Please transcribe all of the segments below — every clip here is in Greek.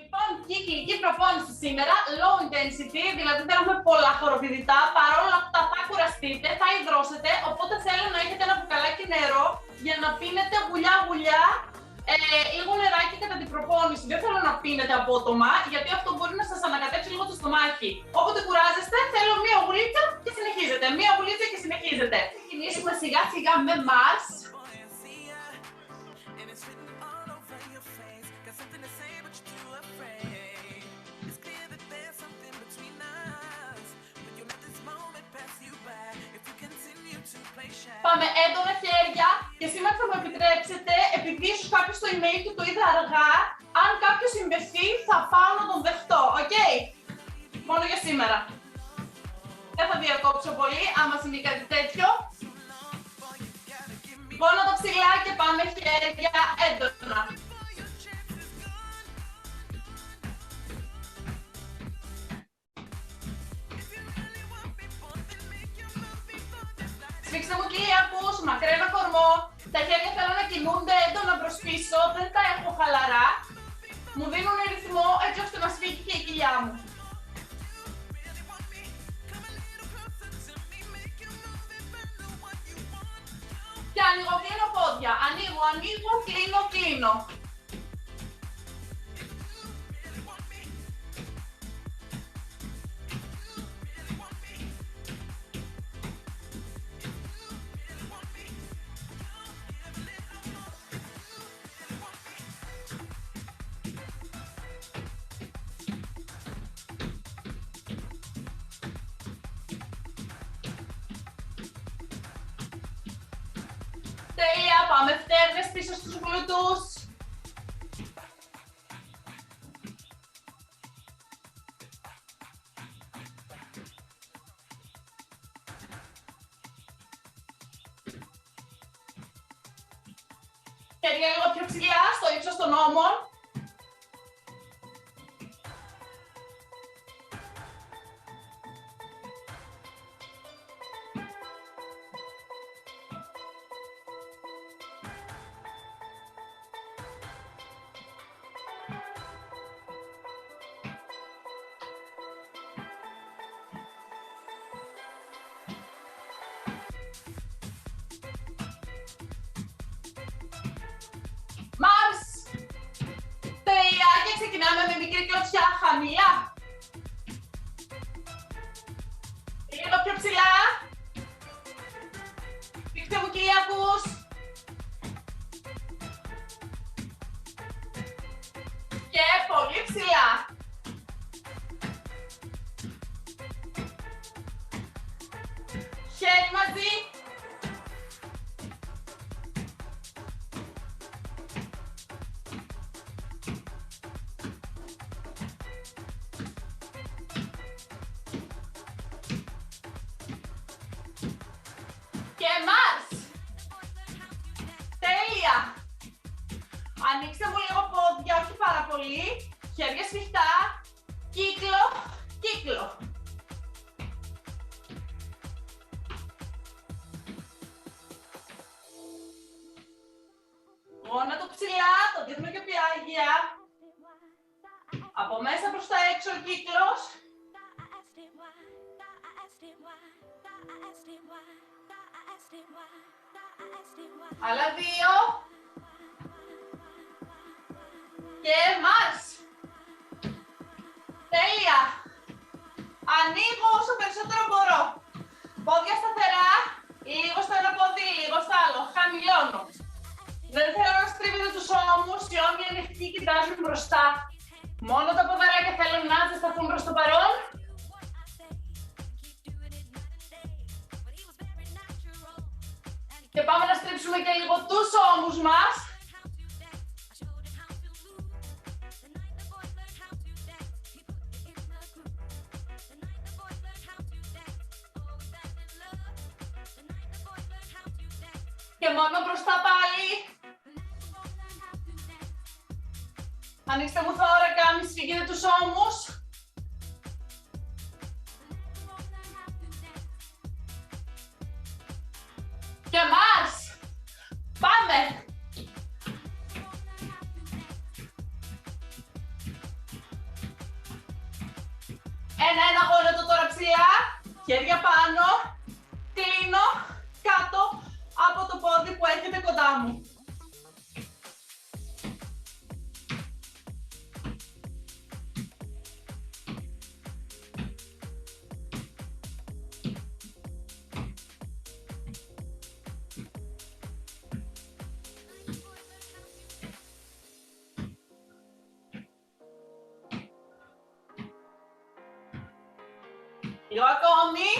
Λοιπόν, κυκλική προπόνηση σήμερα, low intensity, δηλαδή δεν έχουμε πολλά χοροπηδητά. Παρόλα αυτά θα κουραστείτε, θα υδρώσετε, οπότε θέλω να έχετε ένα μπουκαλάκι νερό για να πίνετε γουλιά-γουλιά λίγο νεράκι κατά την προπόνηση. Δεν θέλω να πίνετε απότομα, γιατί αυτό μπορεί να σας ανακατέψει λίγο το στομάχι. Όποτε κουράζεστε, θέλω μία γουλίτσα και συνεχίζετε. Μία γουλίτσα και συνεχίζετε. Θα ξεκινήσουμε σιγά-σιγά με Mars. Πάμε έντονα χέρια και σήμερα θα μου επιτρέψετε, επειδή ίσως κάποιος στο email του το είδα αργά, αν κάποιος συμβεθεί θα πάω να τον δεχτώ, οκ? Μόνο για σήμερα. Δεν θα διακόψω πολύ, άμα συμβεί κάτι τέτοιο. Πόνο το ψηλά και πάμε χέρια έντονα. Σφίξτε μου κοιλιακούς, μακραίνω κορμό. Τα χέρια θέλω να κινούνται έντονα προς πίσω, δεν τα έχω χαλαρά. Μου δίνουν ρυθμό έτσι ώστε να σφίγγει και η κοιλιά μου. Και ανοίγω, κλείνω πόδια. Ανοίγω, κλείνω. Τέλεια, πάμε φτέρνες πίσω στους γλούτους. Χέρια λίγο πιο ψηλά, στο ύψος των ώμων. Mars! Τέλεια! Και ξεκινάμε με μικρή κλωτσιά χαμηλά. Λίγο πιο ψηλά. Σφίξτε μου κοιλιακούς. Και πολύ ψηλά. Χέρι μαζί. Και Mars! Τέλεια! Ανοίξτε μου λίγο πόδια, όχι πάρα πολύ. Χέρια σφιχτά. Κύκλο. Γόνατο ψηλά, το δείχνω και πιάγια. Από μέσα προς τα έξω ο κύκλος. Άλλα δύο. Και Mars. Τέλεια. Ανοίγω όσο περισσότερο μπορώ. Πόδια σταθερά. Λίγο στο ένα πόδι, λίγο στο άλλο. Χαμηλώνω. Δεν θέλω να στρίβετε τους ώμους. Οι ώμοι ανοιχτοί κοιτάζουν μπροστά. Μόνο τα ποδαράκια θέλω να ζεσταθούν προς το παρόν. Και πάμε να στρίψουμε και λίγο τους ώμους μας. Και μόνο μπροστά πάλι. Ανοίξτε μου θώρακα, μη σφίγγετε τους ώμους. Και Mars. Πάμε. Χέρια πάνω, κλείνω κάτω από το πόδι που έρχεται κοντά μου. Λίγο ακόμη.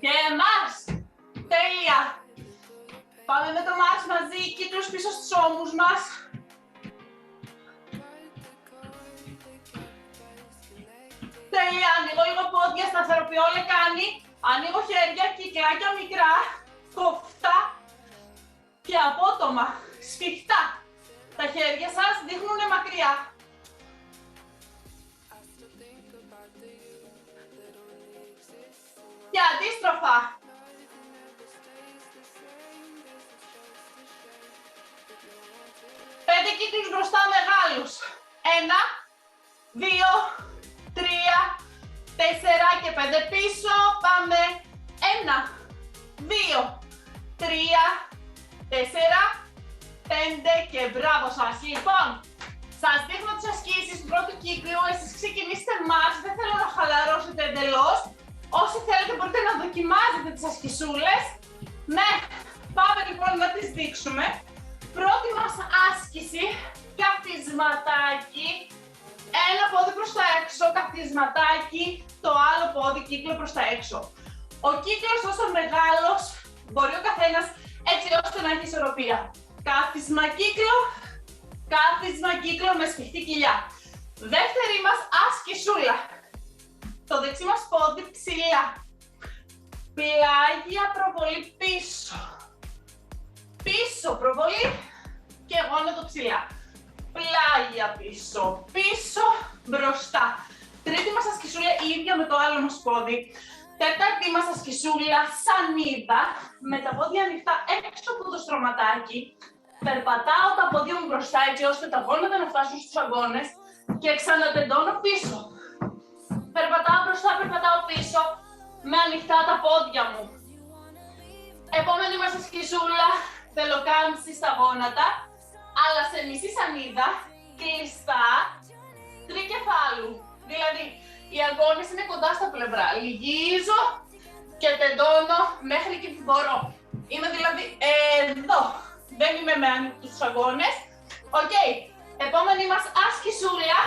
Και Μάρς. Τέλεια. Πάμε με το Μάρς μαζί, κύκλους πίσω στους ώμους μας. Τέλεια, ανοίγω λίγο πόδια, σταθεροποιώ λεκάνη. Ανοίγω χέρια, κυκλάκια μικρά, κοφτά και απότομα, σφιχτά. Τα χέρια σας δείχνουν μακριά. Και αντίστροφα. Πέντε κύκλους μπροστά μεγάλους. 1, 2, 3, 4 και 5 πίσω. Πάμε. 1, 2, 3, 4, 5 και μπράβο σας. Λοιπόν, σας δείχνω τις ασκήσεις του πρώτου κύκλου. Εσείς ξεκινήστε Μάρς, δεν θέλω να χαλαρώσετε εντελώς. Όσοι θέλετε μπορείτε να δοκιμάζετε τις ασκησούλες. Ναι, πάμε λοιπόν να τις δείξουμε. Πρώτη μας άσκηση, καθισματάκι. Ένα πόδι προς τα έξω, καθισματάκι. Το άλλο πόδι κύκλο προς τα έξω. Ο κύκλος όσο μεγάλος μπορεί ο καθένας έτσι ώστε να έχει ισορροπία. Κάθισμα κύκλο με σφιχτή κοιλιά. Δεύτερη μας άσκησούλα. Το δεξί μας πόδι ψηλά. Πλάγια προβολή πίσω. Πίσω προβολή και γόνατο ψηλά. Πλάγια πίσω, πίσω, μπροστά. Τρίτη μας ασκησούλα η ίδια με το άλλο μας πόδι. Τέταρτη μας ασκησούλα σανίδα. Με τα πόδια ανοιχτά έξω από το στρωματάκι. Περπατάω τα πόδια μου μπροστά έτσι ώστε τα γόνατα να φτάσουν στους αγκώνες και ξανατεντώνω πίσω. Περπατάω μπροστά, περπατάω πίσω με ανοιχτά τα πόδια μου. Επόμενη μας ασκησούλα, πελοκάμψη στα γόνατα, αλλά σε μισή σανίδα, κλειστά, τρικεφάλου. Δηλαδή, οι αγκώνες είναι κοντά στα πλευρά. Λυγίζω και τεντώνω μέχρι εκεί που μπορώ. Είμαι δηλαδή εδώ. Δεν είμαι με ανοιχτούς αγκώνες. Οκ. Επόμενη μας άσκησούλα.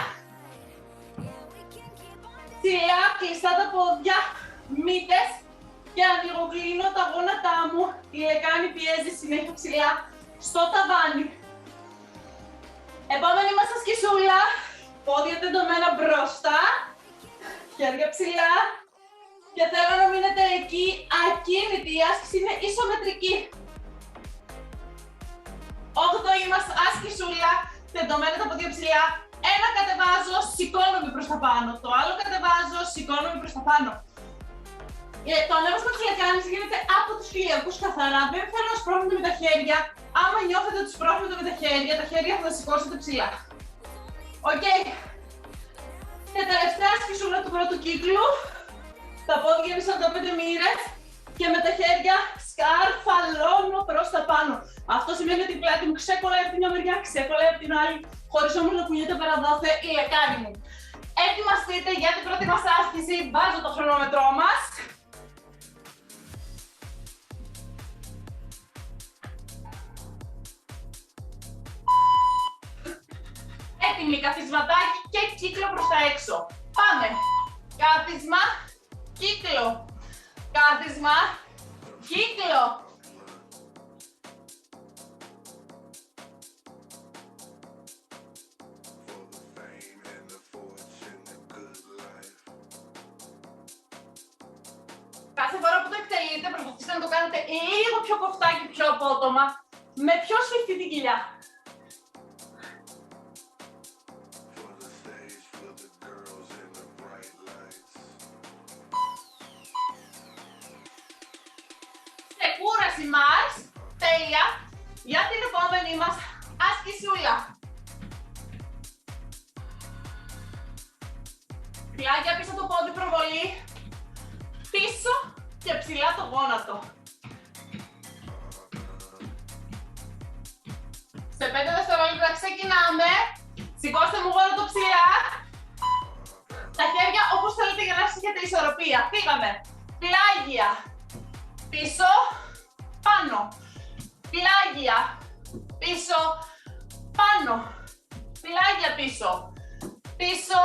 Ψηλά, κλειστά τα πόδια, μύτες και ανοιγοκλίνω τα γόνατά μου. Η λεκάνη πιέζει συνέχεια ψηλά στο ταβάνι. Επόμενη μας ασκησούλα. Πόδια τεντωμένα μπροστά. Χέρια ψηλά. Και θέλω να μείνετε εκεί ακίνητοι. Η άσκηση είναι ισομετρική. 8η μας άσκησούλα. Τεντωμένα τα πόδια ψηλά. Ένα κατεβάζω, σηκώνομαι προς τα πάνω. Το άλλο κατεβάζω, σηκώνομαι προς τα πάνω. Το ανέβασμα της λεκάνης γίνεται από τους ηλιακούς καθαρά. Δεν θέλω να σπρώχνετε με τα χέρια. Άμα νιώθετε ότι σπρώχνετε με τα χέρια θα τα σηκώσετε ψηλά. Οκ. Και τελευταία ασκησούλα του πρώτου κύκλου. Τα πόδια είναι σαν 5 μοίρες και με τα χέρια σκαρφαλώνω προς τα πάνω. Αυτό σημαίνει ότι η πλάτη μου ξεκολλάει από την μια μεριά, ξεκολλάει από την άλλη, χωρίς όμως να κουνιέται παραδόθε η λεκάνη μου. Ετοιμαστείτε για την πρώτη μας άσκηση. Βάζω το χρονόμετρό μας. Έτοιμοι, καθισματάκι και κύκλο προς τα έξω. Πάμε. Κάθισμα, κύκλο. Κάθισμα, κύκλο. Κάθε φορά που το εκτελείτε, προσπαθήστε να το κάνετε λίγο πιο κοφτά και πιο απότομα, με πιο σφιχτή την κοιλιά. Ξεκούραση μας, τέλεια, για την επόμενη μας άσκησούλα. Πλάγια πίσω το πόδι, προβολή. Πίσω και ψηλά το γόνατο. Σε 5 δευτερόλεπτα ξεκινάμε. Σηκώστε μου γόνατο ψηλά. Τα χέρια όπως θέλετε για να έχετε ισορροπία. Φύγαμε. Πλάγια. Πίσω. Πάνω. Πλάγια. Πίσω. Πάνω. Πλάγια πίσω. Πίσω.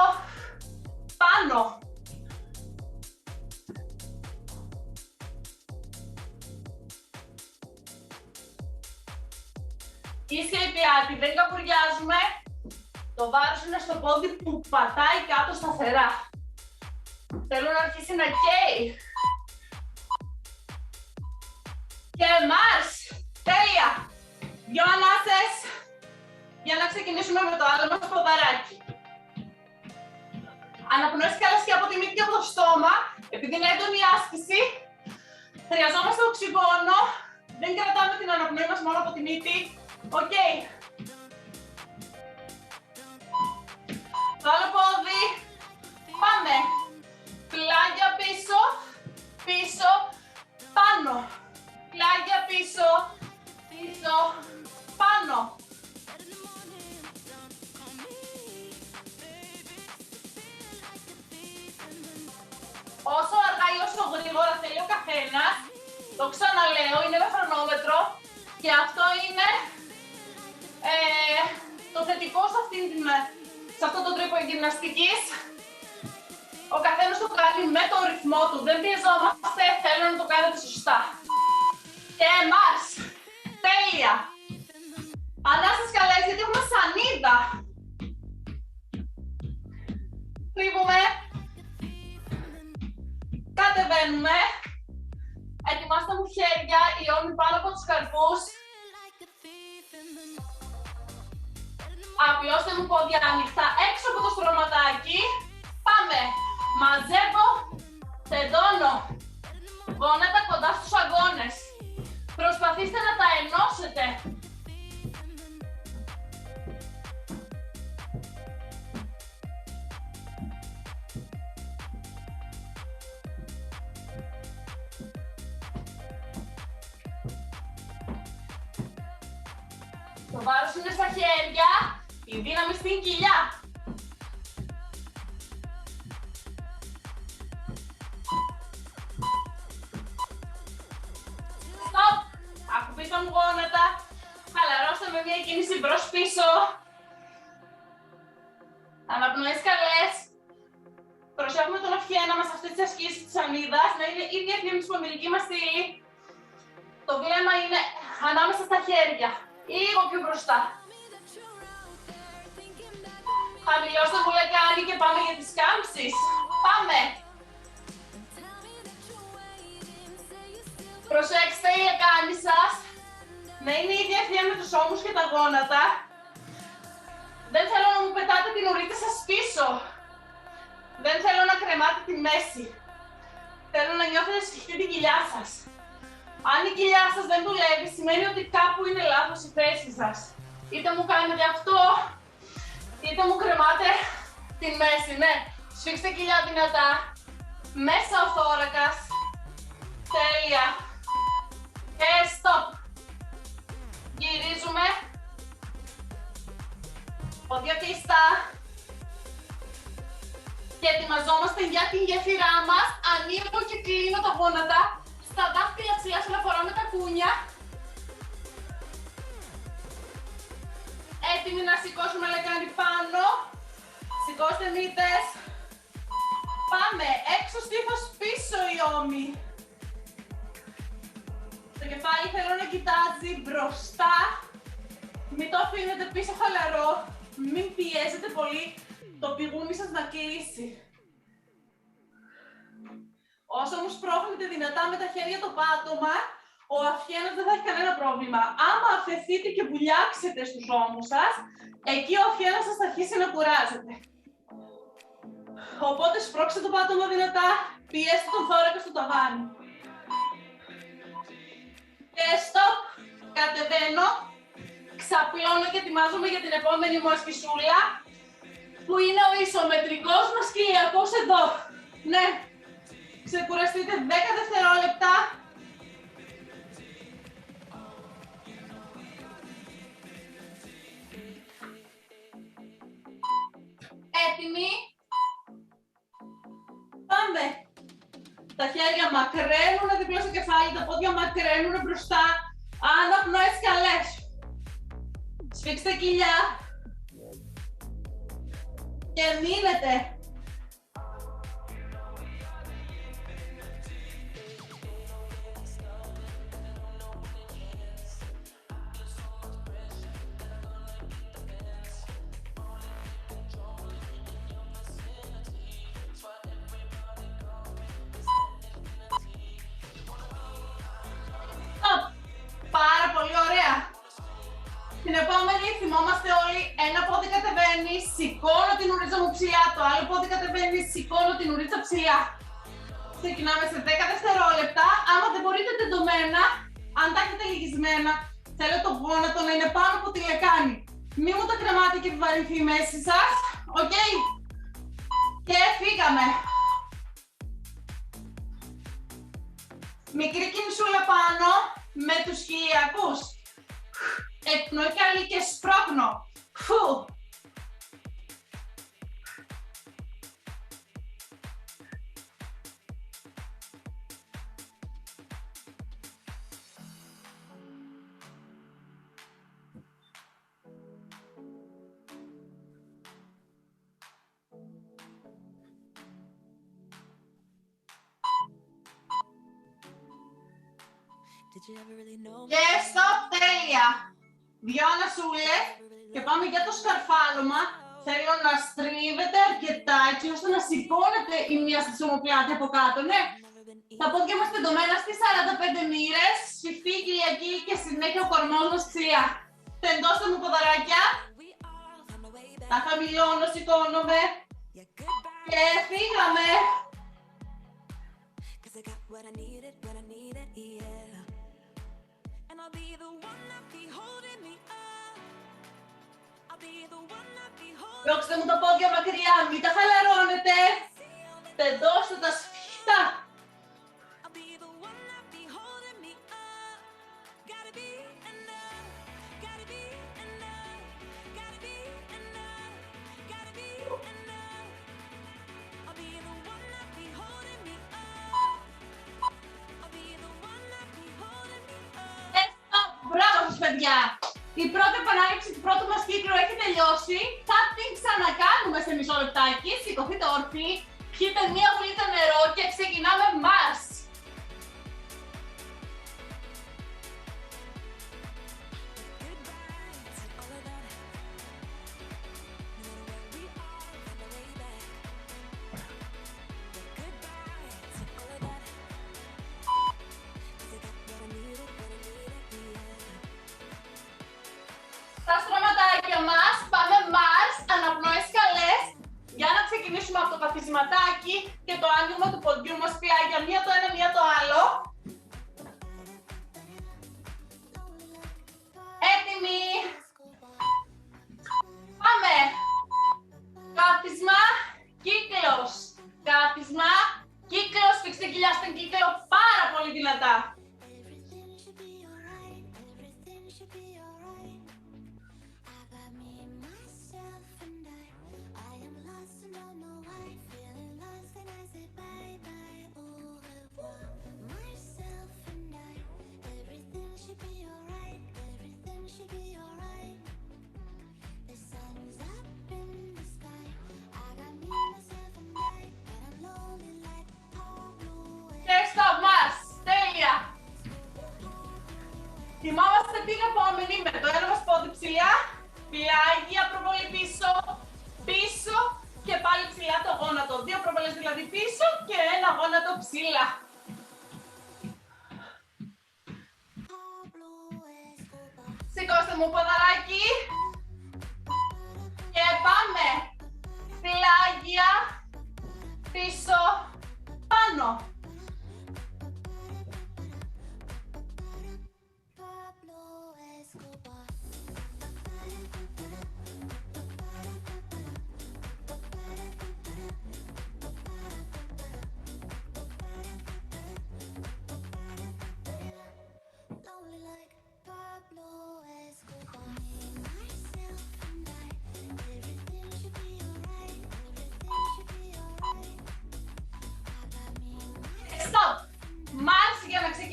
Πάνω. Ίσια η πλάτη, δεν καπουριάζουμε. Το βάρος είναι στο πόδι που πατάει κάτω σταθερά. Θέλω να αρχίσει να καίει. Και μας. Τέλεια. 2 ανάσες. Για να ξεκινήσουμε με το άλλο μας ποδαράκι. Αναπνοές καλές και από τη μύτη και από το στόμα. Επειδή είναι έντονη η άσκηση, χρειαζόμαστε οξυγόνο. Δεν κρατάμε την αναπνοή μας μόνο από τη μύτη. Οκ. Το άλλο πόδι. Πάμε. Πλάγια πίσω. Πίσω. Πάνω. Πλάγια πίσω. Πίσω. Πάνω. Όσο αργά ή όσο γρήγορα θέλει ο καθένας, το ξαναλέω, είναι με χρονόμετρο και αυτό είναι το θετικό σε αυτό το τρόπο γυμναστικής. Ο καθένας το κάνει με το ρυθμό του, δεν πιεζόμαστε, θέλω να το κάνετε σωστά. Και εμάς, τέλεια. Ανάσες καλές γιατί έχουμε σανίδα. Τρίβουμε. Κατεβαίνουμε. Ετοιμάστε μου χέρια, οι ώμοι πάνω από τους καρπούς. Απλώστε μου πόδια ανοιχτά έξω από το στρωματάκι. Πάμε. Μαζεύω, τεντώνω. Γόνατα κοντά στους αγώνες. Προσπαθήστε να τα ενώσετε. Το βάρος είναι στα χέρια, η δύναμη στην κοιλιά. Stop! Ακουμπήστε μου γόνατα. Χαλαρώστε με μια κίνηση μπρος πίσω. Αναπνοές καλές. Προσέχουμε τον αυχένα μας αυτές τις ασκήσεις της σανίδας να είναι ίδια ευθύνη με την σπονδυλική μας στήλη. Το βλέμμα είναι ανάμεσα στα χέρια. Λίγο πιο μπροστά. Χαμηλώστε το λεκάνι και πάμε για τις κάμψεις. Πάμε. Προσέξτε η λεκάνη σας να είναι ίδια ευθεία με τους ώμους και τα γόνατα. Δεν θέλω να μου πετάτε την ουρήτη σας πίσω. Δεν θέλω να κρεμάτε τη μέση. Θέλω να νιώθετε σφιχτή την κοιλιά σας. Αν η κοιλιά σας δεν δουλεύει, σημαίνει ότι κάπου είναι λάθος η θέση σας. Είτε μου κάνετε αυτό, είτε μου κρεμάτε τη μέση. Ναι, σφίξτε κοιλιά δυνατά. Μέσα ο θώρακας. Τέλεια. Και stop. Γυρίζουμε. Πόδια κλειστά. Και ετοιμαζόμαστε για την γέφυρά μας. Ανοίγω και κλείνω τα γόνατα. Στα δάχτυλα ψηλά σε αναφορά με τα κούνια. Έτοιμοι να σηκώσουμε λεκάνη πάνω. Σηκώστε μύτες. Πάμε. Έξω στήθος, πίσω οι ώμοι. Το κεφάλι θέλω να κοιτάζει μπροστά. Μην το αφήνετε πίσω χαλαρό. Μην πιέζετε πολύ το πηγούνι σας να κλείσει. Όσο όμως σπρώχνετε δυνατά με τα χέρια το πάτωμα, ο αυχένας δεν θα έχει κανένα πρόβλημα. Άμα αφαιθείτε και βουλιάξετε στους ώμους σας, εκεί ο αυχένας σας θα αρχίσει να κουράζεται. Οπότε σπρώξτε το πάτωμα δυνατά, πιέστε τον θώρακα στο ταβάνι. Και stop, κατεβαίνω, ξαπλώνω και ετοιμάζομαι για την επόμενη μου ασκησούλα. που είναι ο ισομετρικός μας κοιλιακός εδώ. Ναι, ξεκουραστείτε 10 δευτερόλεπτα. Έτοιμοι. Πάμε. Τα χέρια μακραίνουν δίπλα στο κεφάλι, τα πόδια μακραίνουν μπροστά. Αναπνοές καλές. Σφίξτε κοιλιά. Και μείνετε. Πάρα πολύ ωραία. Την επόμενη θυμόμαστε όλοι, ένα πόδι κατεβαίνει, σηκώνω την ουρίτσα μου ψηλά, το άλλο πόδι κατεβαίνει, σηκώνω την ουρίτσα ψηλά. Ξεκινάμε σε 10 δευτερόλεπτα. Άμα δεν μπορείτε τεντωμένα, αν τα έχετε λυγισμένα, θέλω το γόνατο να είναι πάνω από τη λεκάνη. Μη μου το κρεμάτε και επιβαρυνθεί η μέση σας. Οκ. Και φύγαμε. Μικρή κινησούλα πάνω με τους χιλιακούς. Εκπνοή καλή και σπρώχνω. Φου. Και stop, τέλεια. Δυο ανασούλες και πάμε για το σκαρφάλωμα. Θέλω να στρίβετε αρκετά έτσι ώστε να σηκώνετε η μία στις ομοπλάτη από κάτω, ναι. Τα πόδια μας τεντωμένα στις 45 μοίρες, σφιχτή η κοιλιακή και συνέχεια ο κορμός μας ψηλά. Τεντώστε μου ποδαράκια. Τα χαμηλώνω, σηκώνομαι. Και φύγαμε. Διώξτε μου τα πόδια μακριά, μην τα χαλαρώνετε. Τεντώστε τα σφιχτά. Μπράβο σας παιδιά! Η πρώτη επανάληψη του πρώτου μας κύκλου έχει τελειώσει. Θα την ξανακάνουμε σε μισό λεπτάκι. Σηκωθείτε όρθιοι, πιείτε μία βουλίτσα νερό και ξεκινάμε μας. Τα στρωματάκια μας, πάμε Mars, αναπνοές καλές, για να ξεκινήσουμε από το καθισματάκι και το άνοιγμα του ποντιού μας πλάγια, μία το ένα, μία το άλλο. Έτοιμοι! Πάμε! Κάθισμα, κύκλος, κάθισμα, κύκλος, φίξτε κοιλιά στον κύκλο πάρα πολύ δυνατά. Θυμόμαστε την επόμενη με το ένα μας πόδι ψηλά, πλάγια προβολή πίσω, πίσω και πάλι ψηλά το γόνατο. Δύο προβολές δηλαδή πίσω και ένα γόνατο ψηλά. Σηκώστε μου ποδαράκι και πάμε. Πλάγια, πίσω, πάνω.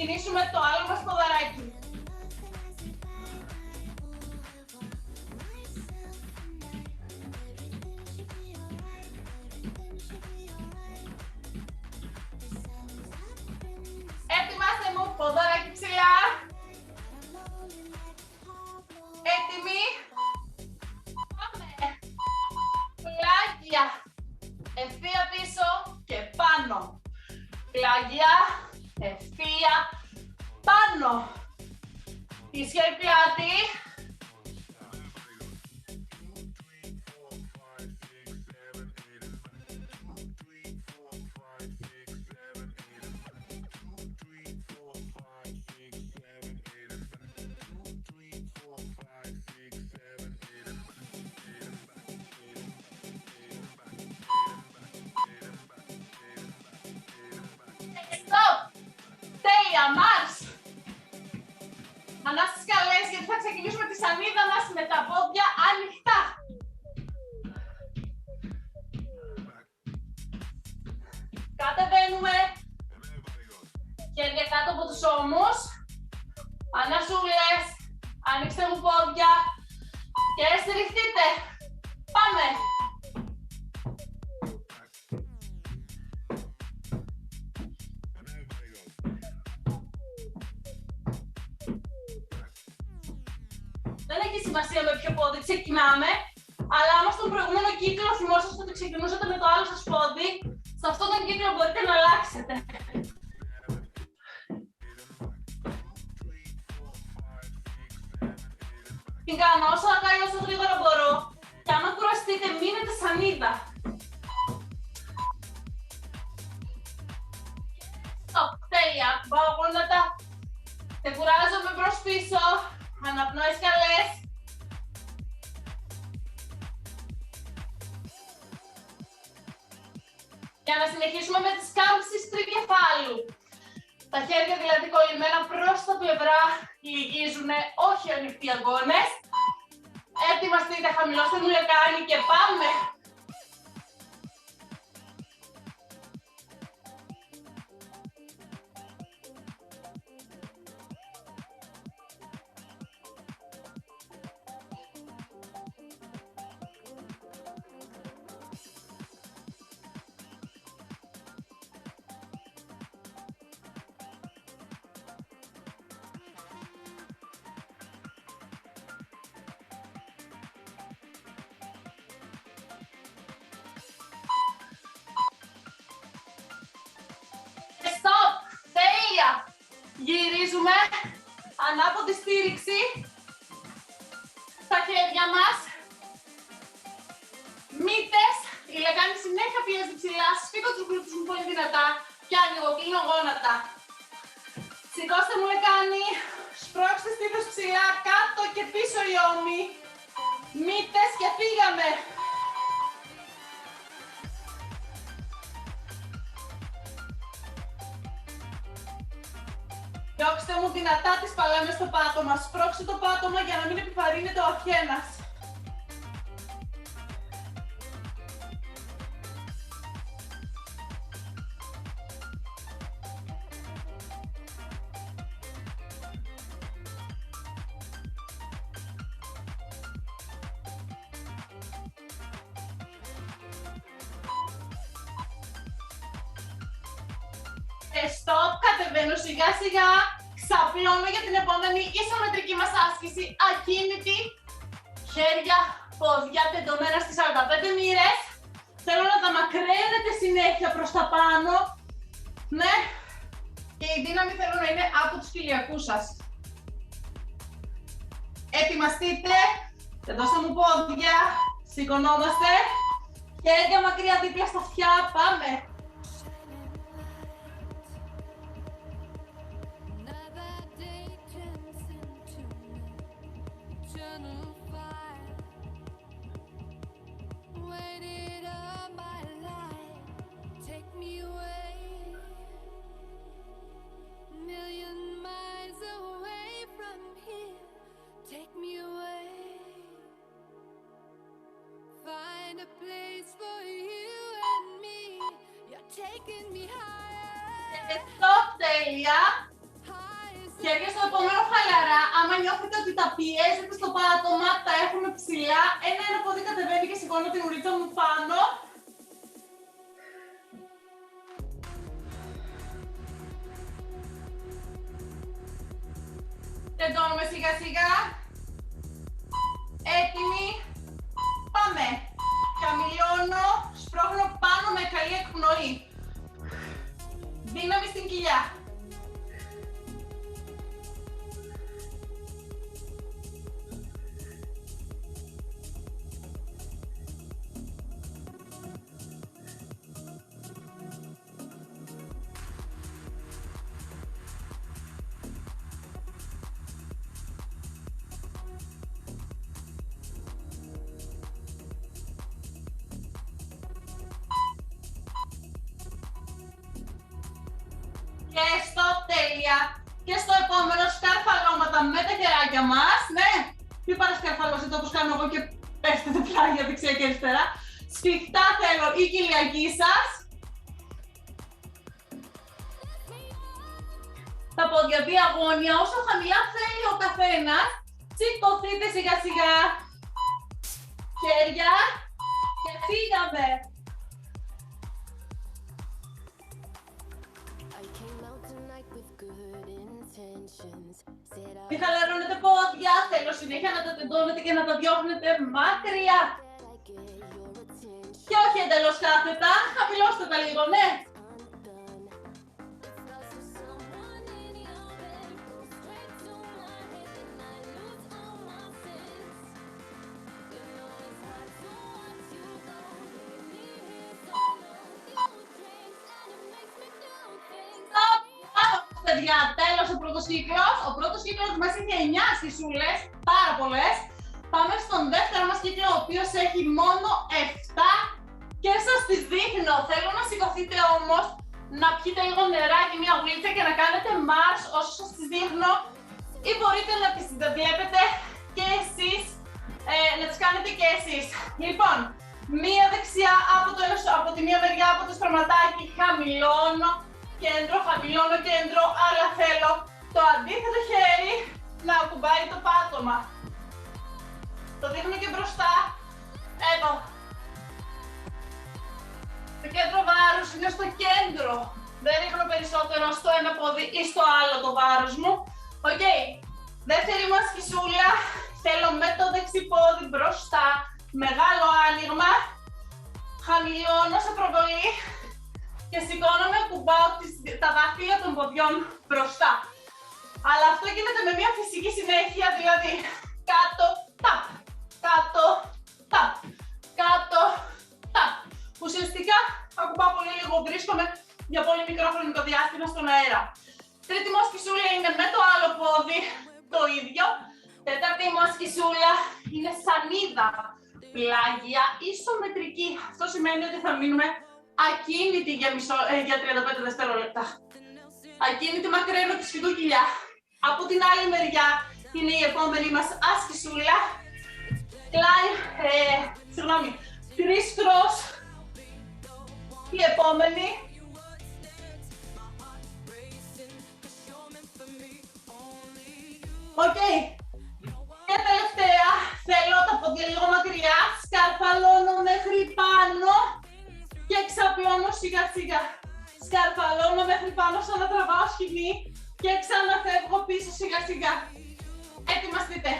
ξεκινήσουμε το άλλο μας ποδαράκι. Ετοιμάστε μου, ποδαράκι ψηλά. Έτοιμοι. Πάμε. Πλάγια. Ευθεία πίσω και πάνω. Πλάγια. Ευθεία. Πάνω. Ίσια η πλάτη. Μάρς! Ανάστες καλές, γιατί θα ξεκινήσουμε τη σανίδα μας με τα πόδια ανοιχτά. Κατεβαίνουμε. Χέρια κάτω από τους ώμους. Ανασούλες. Ανοίξτε μου πόδια. Και στηριχτείτε. Πάμε. Δεν έχει σημασία με ποιο πόδι ξεκινάμε, αλλά άμα στον προηγούμενο κύκλο θυμόσαστε ότι ξεκινούσατε με το άλλο σας πόδι, σε αυτόν τον κύκλο μπορείτε να αλλάξετε. Την κάνω όσο αργά όσο γρήγορα μπορώ και άμα κουραστείτε μείνετε σανίδα. Τέλεια, πάω γόνατα, δεν κουράζομαι προς πίσω. Αναπνοές καλές. Για να συνεχίσουμε με τις κάμψεις τρικεφάλου. Τα χέρια δηλαδή κολλημένα προς τα πλευρά, λυγίζουνε, όχι ανοιχτοί αγκώνες. Ετοιμαστείτε, χαμηλώστε μου λεκάνη και πάμε. Γυρίζουμε, ανάποδη στήριξη, στα χέρια μας, μύτες, η λεκάνη συνέχεια πιέζει ψηλά, σφίγγω τους γλούτους μου πολύ δυνατά και ανοίγω, κλείνω γόνατα. Σηκώστε μου λεκάνη, σπρώξτε στήθος ψηλά, κάτω και πίσω οι ώμοι, μύτες και φύγαμε. Διώξτε μου δυνατά τις παλάμες στο πάτωμα. Σπρώξτε το πάτωμα για να μην επιβαρύνεται ο αυχένας. Stop, κατεβαίνω σιγά σιγά, ξαπλώνω για την επόμενη ισομετρική μας άσκηση, ακίνητη, χέρια, πόδια τεντωμένα στις 45 μοίρες. Θέλω να τα μακραίνετε συνέχεια προς τα πάνω, ναι, και η δύναμη θέλω να είναι από τους κοιλιακούς σας. Ετοιμαστείτε, τεντώστε μου πόδια, σηκωνόμαστε, χέρια μακριά δίπλα στα αυτιά, πάμε. Τέλεια. Χέρια στο επόμενο χαλαρά. Άμα νιώθετε ότι τα πιέζετε στο πάτωμα, τα έχουμε ψηλά. Ένα πόδι κατεβαίνει και σηκώνω την ουρίτσα μου πάνω. Τεντώνουμε σιγά σιγά. Έτοιμοι. Πάμε. Χαμηλώνω, σπρώχνω πάνω με καλή εκπνοή. Δύναμη στην κοιλιά. Και στο τέλεια. Και στο επόμενο σκαρφαλώματα με τα χεράκια μας. Ναι, μην παρασκαρφαλώσετε όπως κάνω εγώ και πέφτετε πλάγια δεξιά και αριστερά. Σφιχτά θέλω η κοιλιακή σας. Τα πόδια διαγώνια, όσο χαμηλά θέλει ο καθένας. Σηκωθείτε σιγά σιγά. Χέρια. Και φύγαμε. Μην χαλαρώνετε πόδια, θέλω συνέχεια να τα τεντώνετε και να τα διώχνετε μακριά. Και όχι εντελώς κάθετα, χαμηλώστε τα λίγο, ναι. Παιδιά, τέλος ο πρώτος κύκλος. Ο πρώτος κύκλος μας είχε 9 σκισούλες, πάρα πολλές. Πάμε στον δεύτερο μας κύκλο, ο οποίος έχει μόνο 7 και σας τις δείχνω. Θέλω να σηκωθείτε όμως, να πιείτε λίγο νεράκι, μια γλίτσα και να κάνετε μάρς όσο σας τις δείχνω. Ή μπορείτε να τις βλέπετε και εσείς, να τις κάνετε και εσείς. Λοιπόν, μία δεξιά από τη μία μεριά από το σπραματάκι, χαμηλώνω. Κέντρο, χαμηλώνω κέντρο, αλλά θέλω το αντίθετο χέρι να ακουμπάει το πάτωμα. Το δείχνω και μπροστά. Εδώ. Το κέντρο βάρους είναι στο κέντρο. Δεν ρίχνω περισσότερο στο ένα πόδι ή στο άλλο το βάρος μου. Οκ. Δεύτερη μας σκισούλα. Θέλω με το δεξί πόδι μπροστά. Μεγάλο άνοιγμα. Χαμηλώνω σε προβολή. Και σηκώνομαι, κουμπάω τα δάχτυλα των ποδιών μπροστά. Αλλά αυτό γίνεται με μια φυσική συνέχεια, δηλαδή κάτω, ταπ, κάτω, ταπ, κάτω, ταπ. Ουσιαστικά ακουμπάω πολύ λίγο, βρίσκομαι για πολύ μικρό χρονικό διάστημα στον αέρα. Τρίτη μου ασκησούλα είναι με το άλλο πόδι, το ίδιο. Τέταρτη μου ασκησούλα είναι σανίδα, πλάγια, ισομετρική. Αυτό σημαίνει ότι θα μείνουμε ακίνητη για 35 δευτερόλεπτα. Ακίνητη μακραίνω τη σφυγγοκυλιά. Από την άλλη μεριά είναι η επόμενη μας άσκησούλα. Criss-cross. Η επόμενη. Οκ. Και τελευταία, θέλω τα πόδια λίγο μακριά, σκαρφαλώνω μέχρι πάνω. Και εξαπλώνω σιγά σιγά. Σκαρφαλώνω μέχρι πάνω σαν να τραβάω σκηνή και ξαναφεύγω πίσω σιγά σιγά. Ετοιμαστείτε.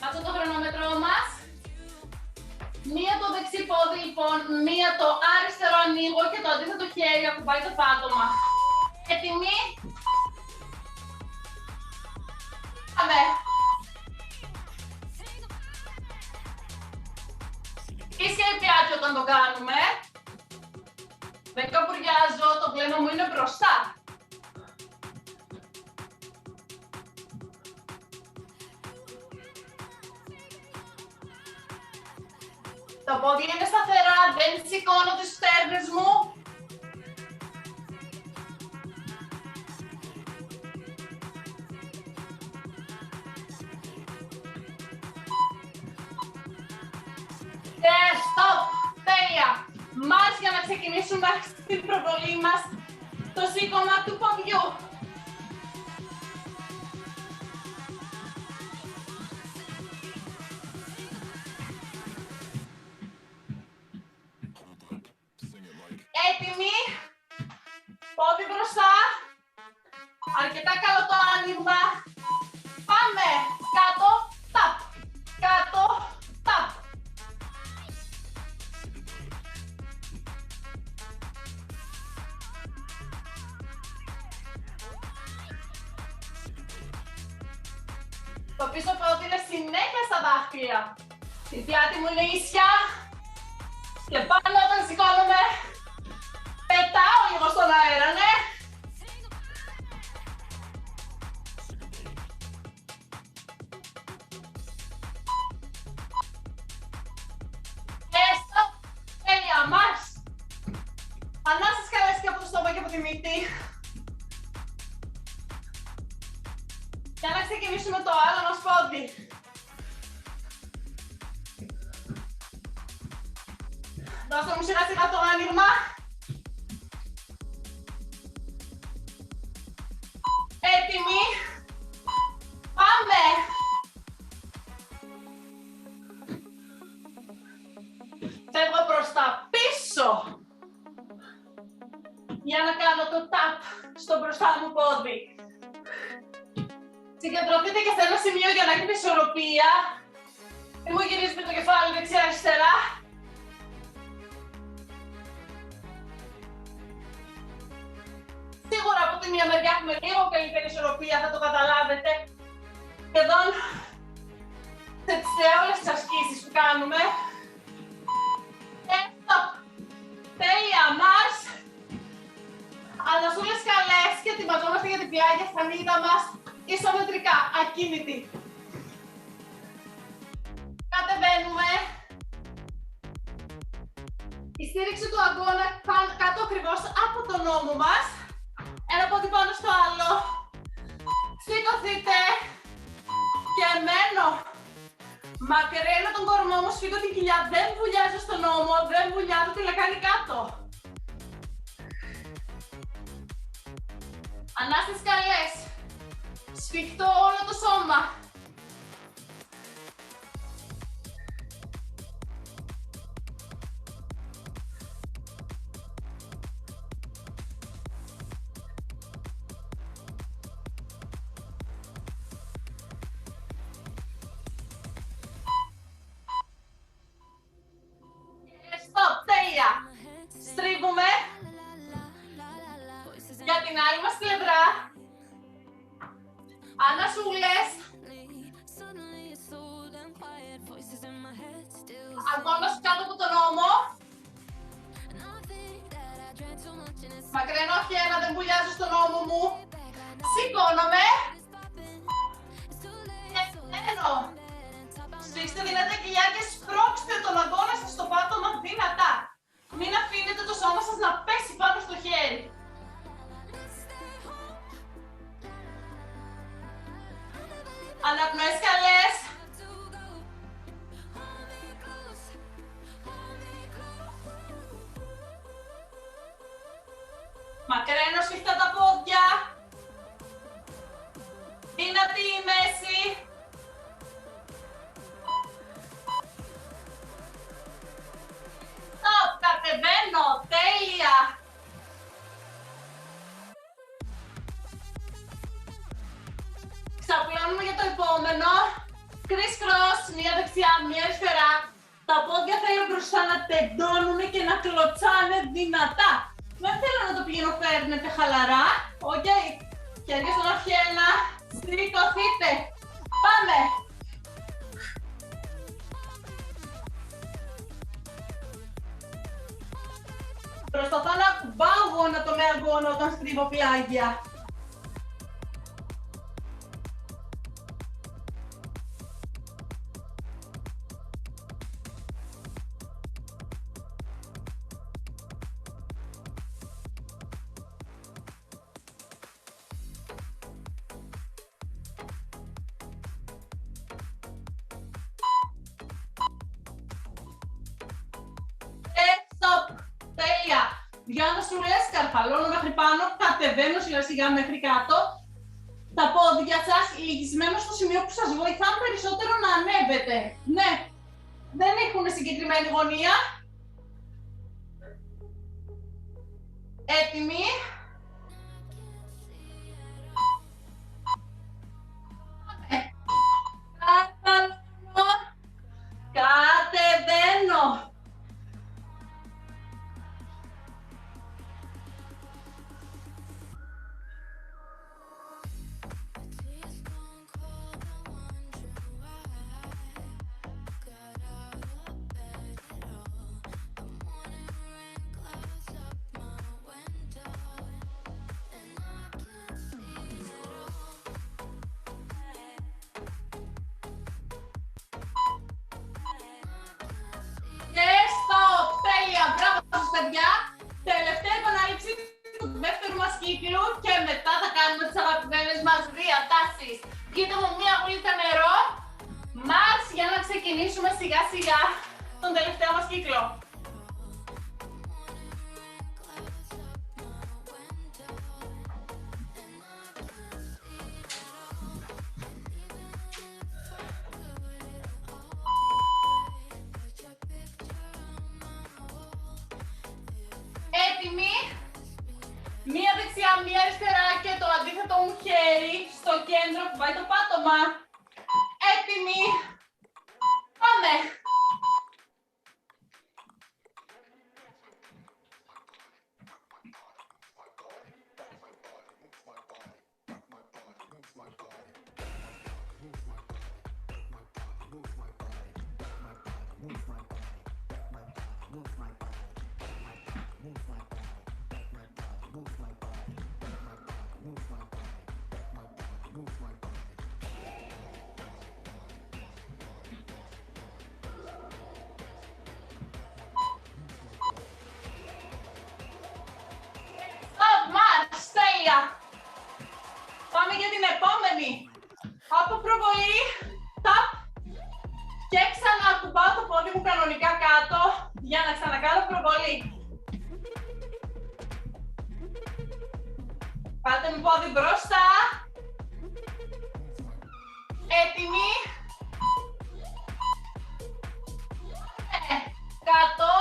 Αυτό το χρονόμετρό μας. Μία το δεξί πόδι λοιπόν, μία το αριστερό ανοίγω και το αντίθετο χέρι ακουμπάει το πάτωμα. Έτοιμοι. Πάμε. Ίσια η πιάτσι όταν το κάνουμε. Δεν καπουριάζω, το βλέμμα μου είναι μπροστά. Τα πόδια είναι σταθερά, δεν σηκώνω τις στέρνες μου. Και stop! Μάρς για να ξεκινήσουμε στην προβολή μας το σήκωμα του ποδιού. Έτοιμοι, πόδι μπροστά, αρκετά καλό το άνοιγμα. Πάμε, κάτω, ταπ, κάτω, ταπ. Το πίσω πόδι είναι συνέχεια στα δάχτυλα. Η πλάτη μου είναι ίσια. Και πάνω όταν σηκώνομαι, πετάω λίγο στον αέρα, ναι. Έστω, τέλεια, Μάρς. Ανάσες καλές και από το στόμα και από τη μύτη. Για να ξεκινήσουμε το άλλο μας πόδι. Δώστε μου σιγά σιγά το άνοιγμα. Έτοιμοι. Πάμε. Φεύγω προς τα πίσω. Για να κάνω το tap στο μπροστά μου πόδι. Συγκεντρωθείτε και σε ένα σημείο για να έχετε ισορροπία. Μην μου γυρίζετε το κεφάλι δεξιά-αριστερά. Σίγουρα από τη μία μεριά έχουμε λίγο καλύτερη ισορροπία, θα το καταλάβετε. Σχεδόν σε όλες τις ασκήσεις που κάνουμε. Stop. Τέλεια, Μάρς. Ανασούλες καλές και ετοιμαζόμαστε για την πλάγια στα μύγδα μας. Ισομετρικά, ακίνητη. Κατεβαίνουμε. Η στήριξη του αγκώνα κάτω ακριβώς από τον ώμο μας. Ένα πόδι πάνω στο άλλο. Σηκωθείτε. Και μένω. Μακραίνω τον κορμό μου, σφίγγω την κοιλιά. Δεν βουλιάζω στον ώμο, δεν βουλιάζω τη λεκάνη κάτω. Ανάστες καλές. Σφιχτώ όλο το σώμα. Stop, τέλεια. Στρίβουμε για την άλλη μας πλευρά. Ανασούλες. Αγκώνας κάτω από τον ώμο. Μακραίνω χέρια, δεν βουλιάζω στον ώμο μου. Σηκώνομαι. Και μένω. Σφίξτε δυνατά κοιλιά και σπρώξτε τον αγκώνα σας στο πάτωμα δυνατά. Μην αφήνετε το σώμα σας να πέσει πάνω στο χέρι. Αναπνοές καλές. Μακραίνω σφιχτά τα πόδια. Δυνατή η μέση. Stop, κατεβαίνω, τέλεια. Ξαπλώνουμε για το επόμενο. Criss cross, μία δεξιά, μία αριστερά. Τα πόδια θέλουν μπροστά να τεντώνουν και να κλωτσάνε δυνατά. Δεν θέλω να το πηγαίνω φέρνετε χαλαρά. Οκ. Χέρια στον αρχένα. Σηκωθείτε. Πάμε. Προσπαθώ να ακουμπάω γόνα το με αγκώνα όταν στρίβω πλάγια. Stop. σούλες, καρφαλώνω μέχρι πάνω, κατεβαίνω σιγά σιγά μέχρι κάτω. Τα πόδια σας λυγισμένα στο σημείο που σας βοηθάνε περισσότερο να ανέβετε. Ναι, δεν έχουν συγκεκριμένη γωνία. Έτοιμοι. Κατεβαίνω. Κατεβαίνω. Και stop! Τέλεια! Μπράβο σας παιδιά! Τελευταία επανάληψη του δεύτερου μας κύκλου και μετά θα κάνουμε τις αγαπημένες μας διατάσεις. Πείτε μου μία γουλίτσα νερό. Μάρς για να ξεκινήσουμε σιγά σιγά τον τελευταίο μας κύκλο. Έτοιμοι. Μία δεξιά, μία αριστερά και το αντίθετο μου χέρι στο κέντρο που πάει το πάτωμα. Έτοιμοι. Πάμε. Πάμε για την επόμενη. Από προβολή, ταπ. Και ξανά κουμπάω το πόδι μου κανονικά κάτω για να ξανακάνω προβολή. Πάτε με πόδι μπροστά. Έτοιμοι. Κάτω.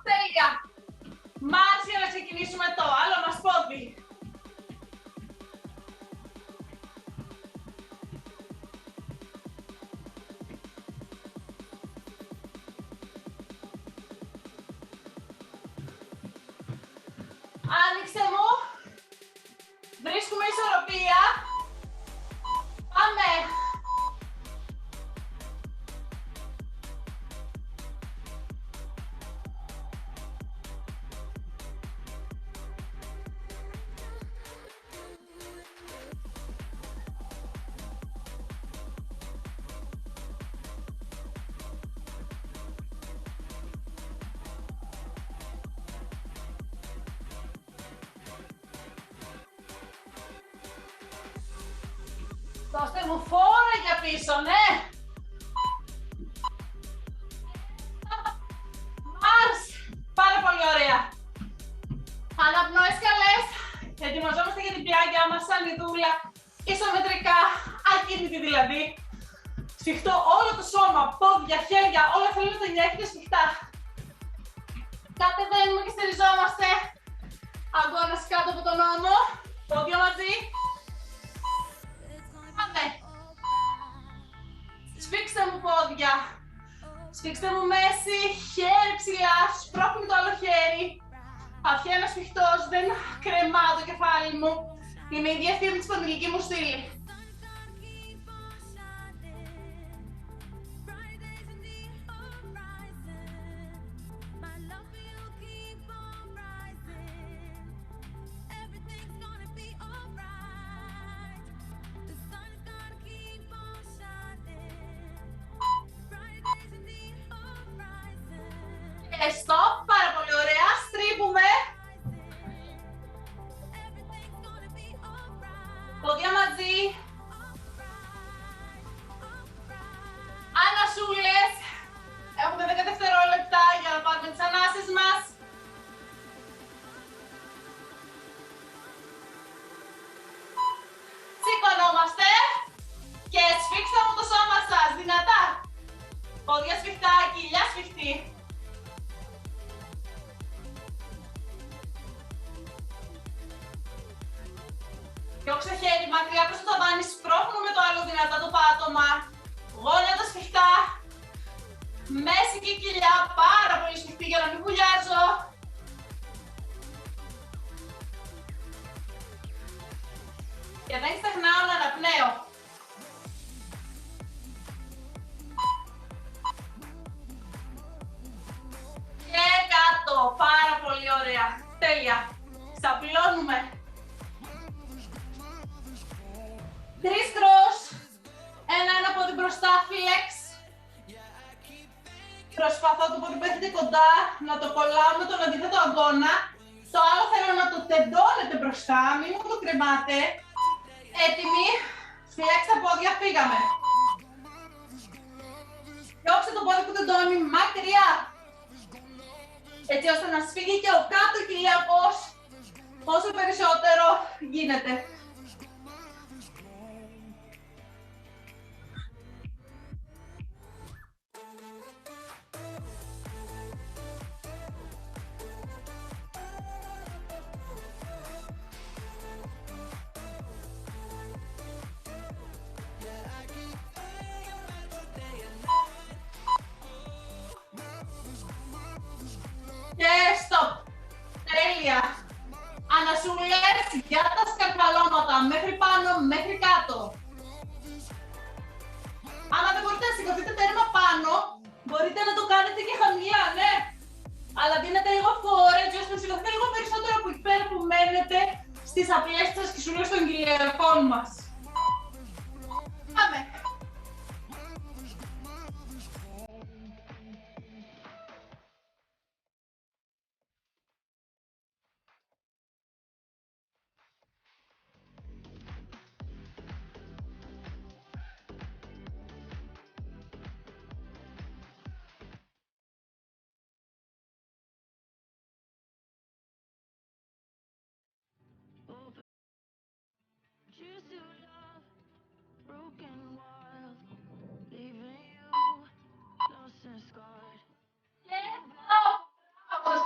Τέλεια! Μάρς για να ξεκινήσουμε το άλλο μας πόδι. Άνοιξε μου. Βρίσκουμε ισορροπία. Πάμε. Δώστε μου φόρα για πίσω, ναι! Μάρς! Πάρα πολύ ωραία! Αναπνοές καλές! Ετοιμαζόμαστε για την πλάγια μας σαν ιδούλα, ισομετρικά, ακίνητη δηλαδή. Σφιχτό όλο το σώμα, πόδια, χέρια, όλα θέλω να τα νιώθετε σφιχτά. Κατεβαίνουμε και στηριζόμαστε. Αγώνας κάτω από τον ώμο, πόδια μαζί. Πάμε. Σφίξτε μου πόδια. Σφίξτε μου μέση, χέρι ψηλά, σπρώχνει το άλλο χέρι. Αυτιά ένα σφιχτός, δεν κρεμάω το κεφάλι μου. Είμαι η ίδια αυτή με τη σπονδυλική μου στήλη. stop, πάρα πολύ ωραία, στρίβουμε. Πόδια μαζί. Ανασούλες. Έχουμε 10 δευτερόλεπτα για να πάρουμε τις ανάσες μας. Σηκωνόμαστε και σφίξτε από το σώμα σας, δυνατά. Πόδια σφιχτά, κοιλιά σφιχτή. Διώξε χέρι μακριά προς το ταβάνι, σπρώχνουμε το άλλο δυνατά το πάτωμα. Γόνατα σφιχτά. Μέση και κοιλιά, πάρα πολύ σφιχτή για να μην βουλιάζω. Και δεν ξεχνάω να αναπνέω. Και κάτω, πάρα πολύ ωραία. Τέλεια. Ξαπλώνουμε. Criss-cross. Ένα πόδι μπροστά, flex. Προσπαθώ το πόδι που έχετε κοντά να το κολλάω με τον αντίθετο αγκώνα. Το άλλο θέλω να το τεντώνετε μπροστά, μην μου το κρεμάτε. Έτοιμοι. Flex τα πόδια, φύγαμε. Διώξτε το πόδι που τεντώνει μακριά. Έτσι ώστε να σφίγγει και ο κάτω κοιλιακός όσο περισσότερο γίνεται. Και stop. Τέλεια. Ανασούλες για τα σκαρφαλώματα, μέχρι πάνω, μέχρι κάτω. Άμα δεν μπορείτε να σηκωθείτε τέρμα πάνω, μπορείτε να το κάνετε και χαμηλά, ναι. Αλλά δίνετε λίγο φόρα, έτσι ώστε να σηκωθείτε λίγο περισσότερο από εκεί πέρα που μένετε στις απλές της ασκησούλες των κοιλιακών μας. Πάμε.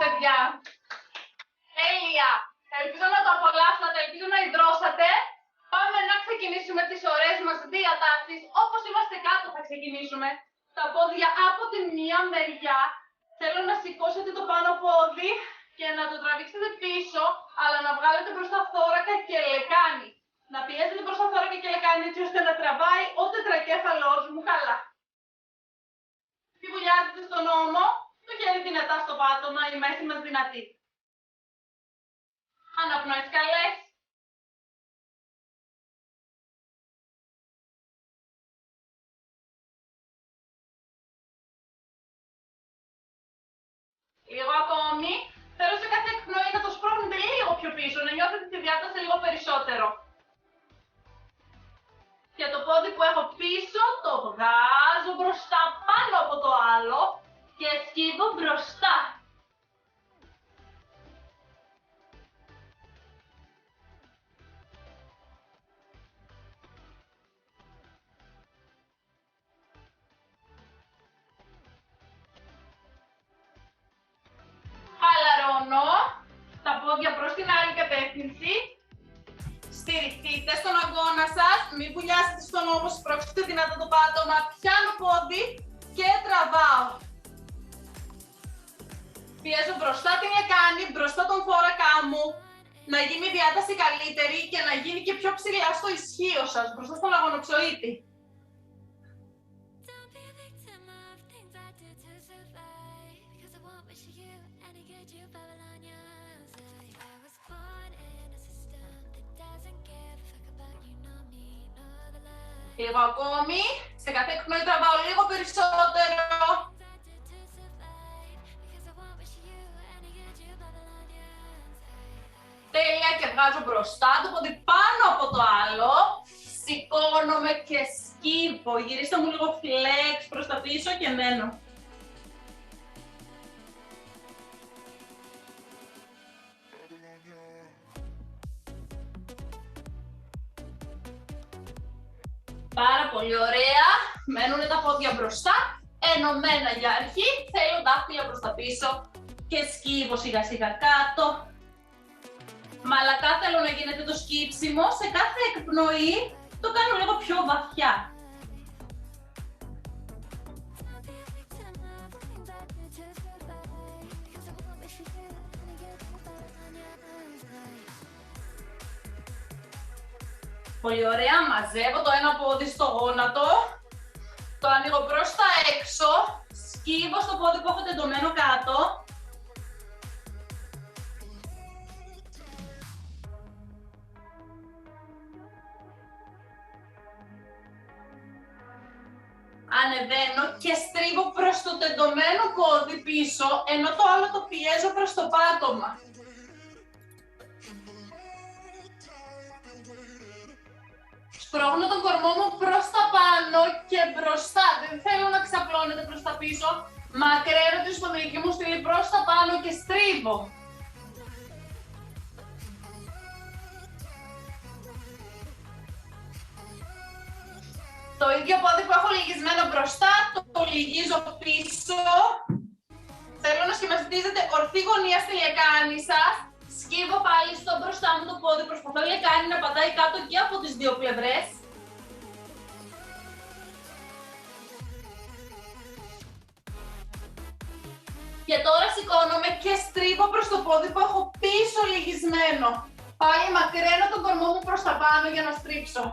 Παιδιά. Τέλεια. Ελπίζω να το απολαύσατε, ελπίζω να υδρώσατε. Πάμε να ξεκινήσουμε τις ωραίες μας διατάσεις. Όπως είμαστε κάτω θα ξεκινήσουμε. Τα πόδια από τη μία μεριά. Θέλω να σηκώσετε το πάνω πόδι και να το τραβήξετε πίσω, αλλά να βγάλετε προς τα θώρακα και λεκάνη. Να πιέζετε προς τα θώρακα και λεκάνη έτσι ώστε να τραβάει ο τετρακέφαλός μου καλά. Μη βουλιάζετε στον ώμο. Το χέρι δυνατά στο πάτωμα, η μέση μας δυνατή. Αναπνοές καλές. Λίγο ακόμη. Θέλω σε κάθε εκπνοή να το σπρώχνετε λίγο πιο πίσω, να νιώθετε τη διάταση λίγο περισσότερο. Και το πόδι που έχω πίσω το βγάζω μπροστά πάνω από το άλλο και σκύβω μπροστά. Χαλαρώνω τα πόδια προς την άλλη κατεύθυνση. Στηριχτείτε στον αγκώνα σας, μην βουλιάσετε στον ώμο, σπρώξτε δυνατά το πάτωμα, πιάνω πόδι και τραβάω. Πιέζω μπροστά την λεκάνη, μπροστά τον θώρακα μου, να γίνει η διάταση καλύτερη και να γίνει και πιο ψηλά στο ισχύο σας, μπροστά στον αγωνοψοίτη. Λίγο ακόμη, σε κάθε εκπνοή τραβάω λίγο περισσότερο. τέλεια και βγάζω μπροστά το πόδι πάνω από το άλλο. Σηκώνομαι και σκύβω. Γυρίστε μου λίγο flex προς τα πίσω και μένω. Πάρα πολύ ωραία. Μένουν τα πόδια μπροστά, ενωμένα για αρχή. Θέλω δάχτυλα προς τα πίσω και σκύβω σιγά σιγά κάτω. Μαλακά θέλω να γίνεται το σκύψιμο. Σε κάθε εκπνοή το κάνω λίγο πιο βαθιά. Πολύ ωραία, μαζεύω το ένα πόδι στο γόνατο, το ανοίγω προς τα έξω, σκύβω στο πόδι που έχω τεντωμένο κάτω. Ανεβαίνω και στρίβω προς το τεντωμένο πόδι πίσω, ενώ το άλλο το πιέζω προς το πάτωμα. Σπρώχνω τον κορμό μου προς τα πάνω και μπροστά. Δεν θέλω να ξαπλώνεται προς τα πίσω. Μακραίνω τη σπονδυλική μου στήλη προς τα πάνω και στρίβω. Το ίδιο πόδι που έχω λυγισμένο μπροστά, το λυγίζω πίσω. Θέλω να σχηματίζετε ορθή γωνία στη λεκάνη σας. Σκύβω πάλι στο μπροστά μου το πόδι, προσπαθώ η λεκάνη να πατάει κάτω και από τις δύο πλευρές. Και τώρα σηκώνομαι και στρίβω προς το πόδι που έχω πίσω λυγισμένο. Πάλι μακραίνω τον κορμό μου προς τα πάνω για να στρίψω.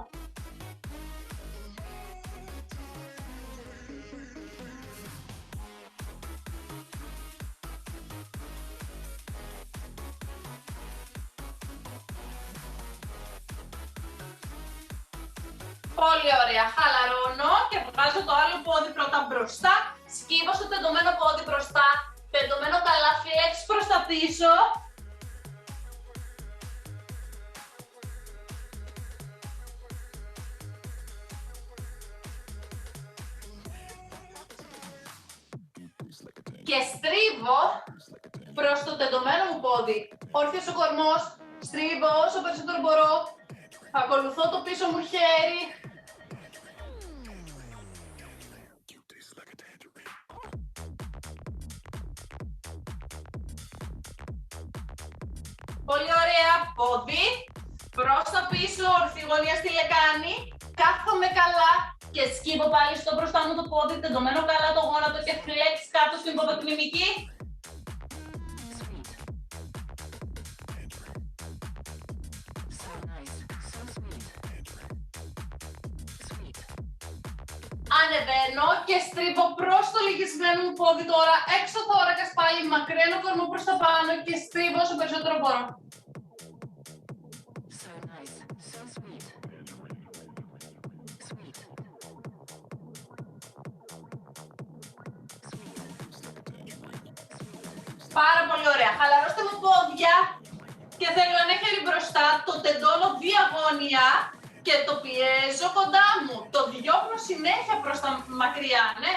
Πολύ ωραία. Χαλαρώνω και βγάζω το άλλο πόδι πρώτα μπροστά. Σκύβω στο τεντωμένο πόδι μπροστά. Τεντωμένο καλά, flex προς τα πίσω. Και στρίβω προς το τεντωμένο μου πόδι. Όρθιος ο κορμός. Στρίβω όσο περισσότερο μπορώ. Ακολουθώ το πίσω μου χέρι. Πολύ ωραία. Πόδι. Προς τα πίσω, ορθή γωνία στη λεκάνη. Κάθομαι καλά και σκύβω πάλι στο μπροστά μου το πόδι. Τεντωμένο καλά το γόνατο και flex κάτω στην ποδοκνημική. Ανεβαίνω και στρίβω προς το λυγισμένο μου πόδι τώρα, έξω θώρακας πάλι, μακραίνω κορμό προς τα πάνω και στρίβω όσο περισσότερο μπορώ. Πάρα πολύ ωραία. Χαλαρώστε μου πόδια και θέλω ένα χέρι μπροστά, το τεντώνω διαγώνια και το πιέζω κοντά μου. Το διώχνω συνέχεια προς τα μακριά, ναι.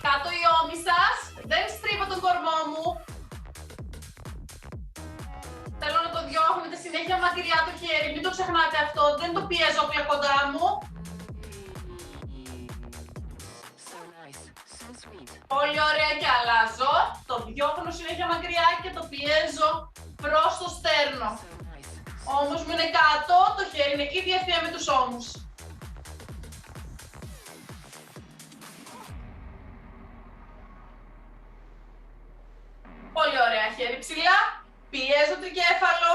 Κάτω οι ώμοι σας, δεν στρίβω τον κορμό μου. Θέλω να το διώχνετε συνέχεια μακριά το χέρι, μην το ξεχνάτε αυτό, δεν το πιέζω πια κοντά μου. Πολύ ωραία και αλλάζω. Το διώχνω συνέχεια μακριά και το πιέζω προς το στέρνο. Όμως μου είναι κάτω, το χέρι είναι ίδια ευθεία με τους ώμους. Πολύ ωραία, χέρι ψηλά. Πιέζω το κέφαλο,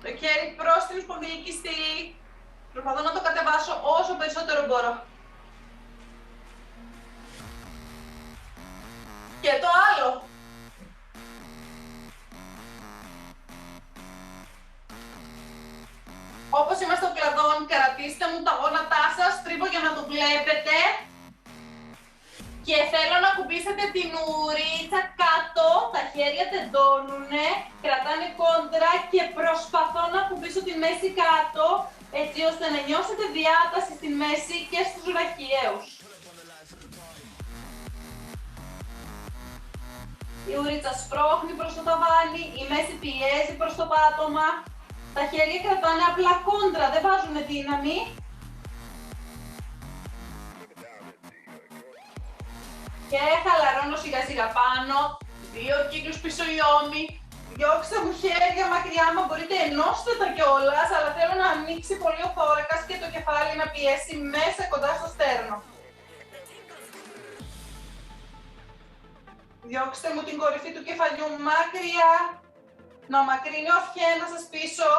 το χέρι προς την σπονδυλική στήλη. Προσπαθώ να το κατεβάσω όσο περισσότερο μπορώ. Και το άλλο. Όπως είμαστε στο κλαδόν, κρατήστε μου τα γόνατά σας, στρίβω για να το βλέπετε. Και θέλω να κουμπίσετε την ουρίτσα κάτω, τα χέρια τεντώνουνε, κρατάνε κόντρα και προσπαθώ να κουμπίσω τη μέση κάτω, έτσι ώστε να νιώσετε διάταση στη μέση και στους ραχιαίους. Η ουρίτσα σπρώχνει προς το ταβάνι, η μέση πιέζει προς το πάτωμα, τα χέρια κρατάνε απλά κόντρα, δεν βάζουν δύναμη. Και χαλαρώνω σιγά σιγά πάνω, 2 κύκλους πίσω οι ώμοι, διώξτε μου χέρια μακριά, μα μπορείτε ενώστε τα κιόλας, αλλά θέλω να ανοίξει πολύ ο θώρακας και το κεφάλι να πιέσει μέσα κοντά στο στέρνο. Διώξτε μου την κορυφή του κεφαλιού μακριά, να μακρύνει ο φιένα σας πίσω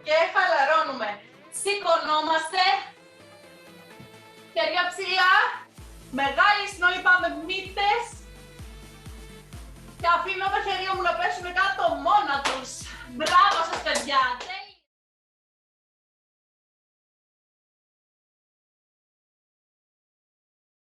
και χαλαρώνουμε. Σηκωνόμαστε, χέρια ψηλά. Μεγάλη συνόλη πάμε μύτες και αφήνω τα χέρια μου να πέσουν κάτω μόνα τους. Μπράβο σας παιδιά!